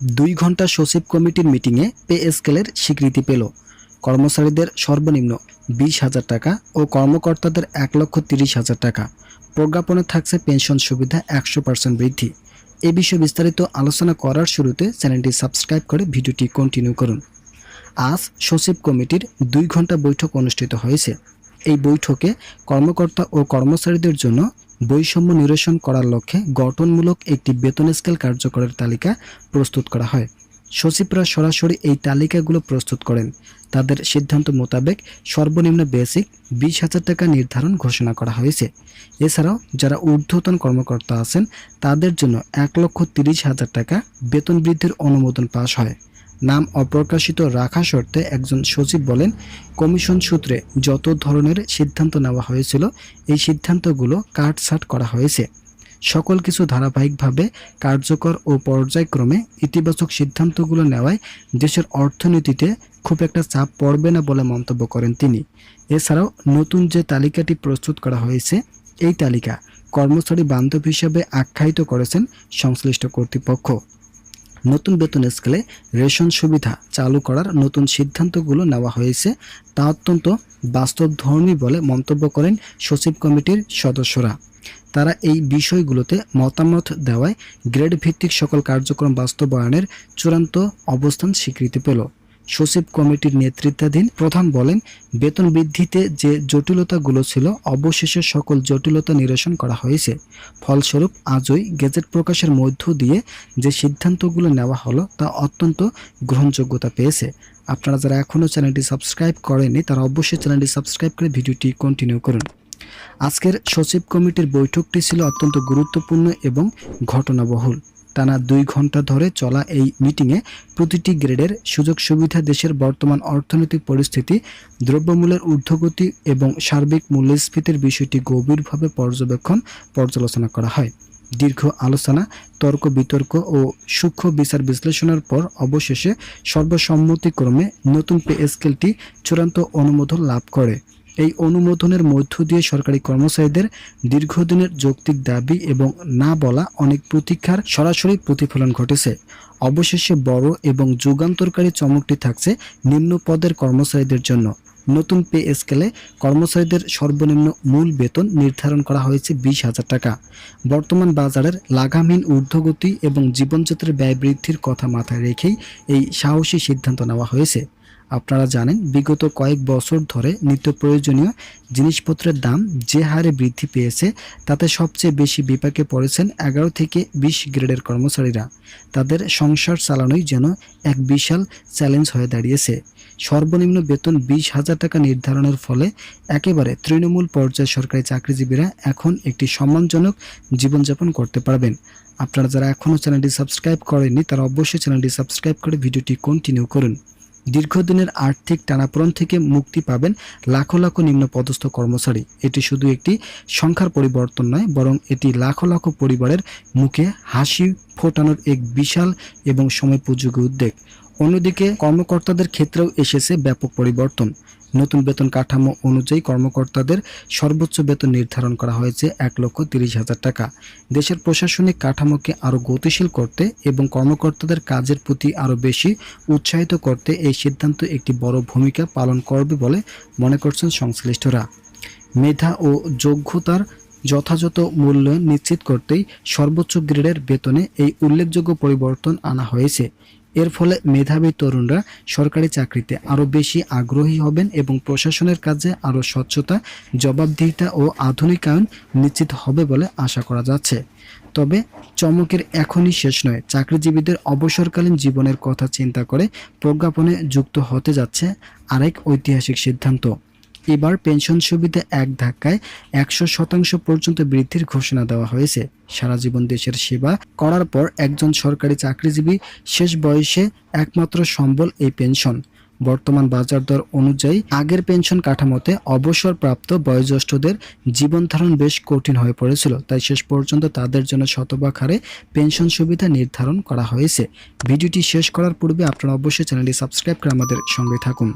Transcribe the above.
2 ঘন্টা সচিব কমিটির মিটিংয়ে পে স্কেলের স্বীকৃতি পেল। কর্মচারীদের সর্বনিম্ন 20,000 টাকা ও কর্মকর্তাদের 1,30,000 টাকা। প্রজ্ঞাপনে থাকছে পেনশন সুবিধা 100% বৃদ্ধি। এ বিষয়ে বিস্তারিত আলোচনা করার শুরুতে চ্যানেলটি সাবস্ক্রাইব করে ভিডিওটি কন্টিনিউ করুন। আজ সচিব কমিটির 2 ঘন্টা বৈঠক অনুষ্ঠিত হয়েছে। এই বৈঠকে কর্মকর্তা ও কর্মচারীদের জন্য বৈষম্য নিরসন করার লক্ষ্যে গঠনমূলক একটি বেতন স্কেল কার্যকরের তালিকা প্রস্তুত করা হয়। সচিবরা সরাসরি এই তালিকাগুলো প্রস্তুত করেন। তাদের সিদ্ধান্ত মোতাবেক সর্বনিম্ন বেসিক 20,000 টাকা নির্ধারণ ঘোষণা করা হয়েছে। এছাড়াও যারা ঊর্ধ্বতন কর্মকর্তা আছেন তাদের জন্য 1,30,000 টাকা বেতন বৃদ্ধির অনুমোদন পাস হয়। নাম অপ্রকাশিত রাখা শর্তে একজন সচিব বলেন, কমিশন সূত্রে যত ধরনের সিদ্ধান্ত নেওয়া হয়েছিল এই সিদ্ধান্তগুলো কাটছাঁট করা হয়েছে। সকল কিছু ধারাবাহিকভাবে কার্যকর ও পর্যায়ক্রমে ইতিবাচক সিদ্ধান্তগুলো নেওয়ায় দেশের অর্থনীতিতে খুব একটা চাপ পড়বে না বলে মন্তব্য করেন তিনি। এছাড়াও নতুন যে তালিকাটি প্রস্তুত করা হয়েছে এই তালিকা কর্মচারী বান্ধব হিসেবে আখ্যায়িত করেছেন সংশ্লিষ্ট কর্তৃপক্ষ। নতুন বেতন স্কেলে রেশন সুবিধা চালু করার নতুন সিদ্ধান্তগুলো নেওয়া হয়েছে তা অত্যন্ত বাস্তবধর্মী বলে মন্তব্য করেন সচিব কমিটির সদস্যরা। তারা এই বিষয়গুলোতে মতামত দেওয়ায় গ্রেড ভিত্তিক সকল কার্যক্রম বাস্তবায়নের চূড়ান্ত অবস্থান স্বীকৃতি পেল। সচিব কমিটির নেতৃত্বাধীন প্রধান বলেন, বেতন বৃদ্ধিতে যে জটিলতাগুলো ছিল অবশেষে সকল জটিলতা নিরসন করা হয়েছে। ফলস্বরূপ আজই গেজেট প্রকাশের মধ্য দিয়ে যে সিদ্ধান্তগুলো নেওয়া হলো তা অত্যন্ত গ্রহণযোগ্যতা পেয়েছে। আপনারা যারা এখনও চ্যানেলটি সাবস্ক্রাইব করেননি তারা অবশ্যই চ্যানেলটি সাবস্ক্রাইব করে ভিডিওটি কন্টিনিউ করুন। আজকের সচিব কমিটির বৈঠকটি ছিল অত্যন্ত গুরুত্বপূর্ণ এবং ঘটনাবহুল। টানা 2 ঘন্টা ধরে চলা এই মিটিংয়ে প্রতিটি গ্রেডের সুযোগ সুবিধা, দেশের বর্তমান অর্থনৈতিক পরিস্থিতি, দ্রব্যমূল্যের ঊর্ধ্বগতি এবং সার্বিক মূল্যস্ফীতির বিষয়টি গভীরভাবে পর্যালোচনা করা হয়। দীর্ঘ আলোচনা, তর্ক বিতর্ক ও সূক্ষ্ম বিচার বিশ্লেষণের পর অবশেষে সর্বসম্মতিক্রমে নতুন পে স্কেলটি চূড়ান্ত অনুমোদন লাভ করে। এই অনুমোদনের মধ্য দিয়ে সরকারি কর্মচারীদের দীর্ঘদিনের যৌক্তিক দাবি এবং না বলা অনেক প্রতীক্ষার সরাসরি প্রতিফলন ঘটেছে। অবশেষে বড় এবং যুগান্তরকারী চমকটি থাকছে নিম্ন পদের কর্মচারীদের জন্য। নতুন পে স্কেলে কর্মচারীদের সর্বনিম্ন মূল বেতন নির্ধারণ করা হয়েছে 20,000 টাকা। বর্তমান বাজারের লাগামহীন ঊর্ধ্বগতি এবং জীবনযাত্রার ব্যয় বৃদ্ধির কথা মাথায় রেখেই এই সাহসী সিদ্ধান্ত নেওয়া হয়েছে। আপনারা জানেন, বিগত কয়েক বছর ধরে নিত্য প্রয়োজনীয় জিনিসপত্রের দাম যে হারে বৃদ্ধি পেয়েছে তাতে সবচেয়ে বেশি বিপাকে পড়েছেন 11 থেকে 20 গ্রেডের কর্মচারীরা। তাদের সংসার চালানোই যেন এক বিশাল চ্যালেঞ্জ হয়ে দাঁড়িয়েছে। সর্বনিম্ন বেতন 20,000 টাকা নির্ধারণের ফলে একেবারে তৃণমূল পর্যায়ের সরকারি চাকরিজীবীরা এখন একটি সম্মানজনক জীবনযাপন করতে পারবেন। আপনারা যারা এখনও চ্যানেলটি সাবস্ক্রাইব করেননি তারা অবশ্যই চ্যানেলটি সাবস্ক্রাইব করে ভিডিওটি কন্টিনিউ করুন। দীর্ঘদিনের আর্থিক টানাপোড়েন থেকে মুক্তি পাবেন লাখো লাখো নিম্ন পদস্থ কর্মচারী। এটি শুধু একটি সংখ্যার পরিবর্তন নয়, বরং এটি লাখো লাখো পরিবারের মুখে হাসি ফোটানোর এক বিশাল এবং সময়োপযোগী উদ্যোগ। অন্যদিকে কর্মকর্তাদের ক্ষেত্রেও এসেছে ব্যাপক পরিবর্তন। নতুন বেতন কাঠামো অনুযায়ী কর্মকর্তাদের সর্বোচ্চ বেতন নির্ধারণ করা হয়েছে 1,30,000 টাকা। দেশের প্রশাসনিক কাঠামোকে আরও গতিশীল করতে এবং কর্মকর্তাদের কাজের প্রতি আরও বেশি উৎসাহিত করতে এই সিদ্ধান্ত একটি বড় ভূমিকা পালন করবে বলে মনে করছেন সংশ্লিষ্টরা। মেধা ও যোগ্যতার যথাযথ মূল্যায়ন নিশ্চিত করতেই সর্বোচ্চ গ্রেডের বেতনে এই উল্লেখযোগ্য পরিবর্তন আনা হয়েছে। এর ফলে মেধাবী তরুণরা সরকারি চাকরিতে আরও বেশি আগ্রহী হবেন এবং প্রশাসনের কাজে আরও স্বচ্ছতা, জবাবদিহিতা ও আধুনিকায়ন নিশ্চিত হবে বলে আশা করা যাচ্ছে। তবে চমকের এখনই শেষ নয়। চাকরিজীবীদের অবসরকালীন জীবনের কথা চিন্তা করে প্রজ্ঞাপনে যুক্ত হতে যাচ্ছে আরেক ঐতিহাসিক সিদ্ধান্ত। এবার পেনশন সুবিধা এক ধাক্কায় 100% পর্যন্ত বৃদ্ধির ঘোষণা দেওয়া হয়েছে। সারা জীবন দেশের সেবা করার পর একজন সরকারি চাকরিজীবী শেষ বয়সে একমাত্র সম্বল এই পেনশন। বর্তমান বাজার দর অনুযায়ী আগের পেনশন কাঠামোতে অবসরপ্রাপ্ত বয়োজ্যেষ্ঠদের জীবনধারণ বেশ কঠিন হয়ে পড়েছিল, তাই শেষ পর্যন্ত তাদের জন্য শতভাগ হারে পেনশন সুবিধা নির্ধারণ করা হয়েছে। ভিডিওটি শেষ করার পূর্বে আপনারা অবশ্যই চ্যানেলটি সাবস্ক্রাইব করে আমাদের সঙ্গে থাকুন।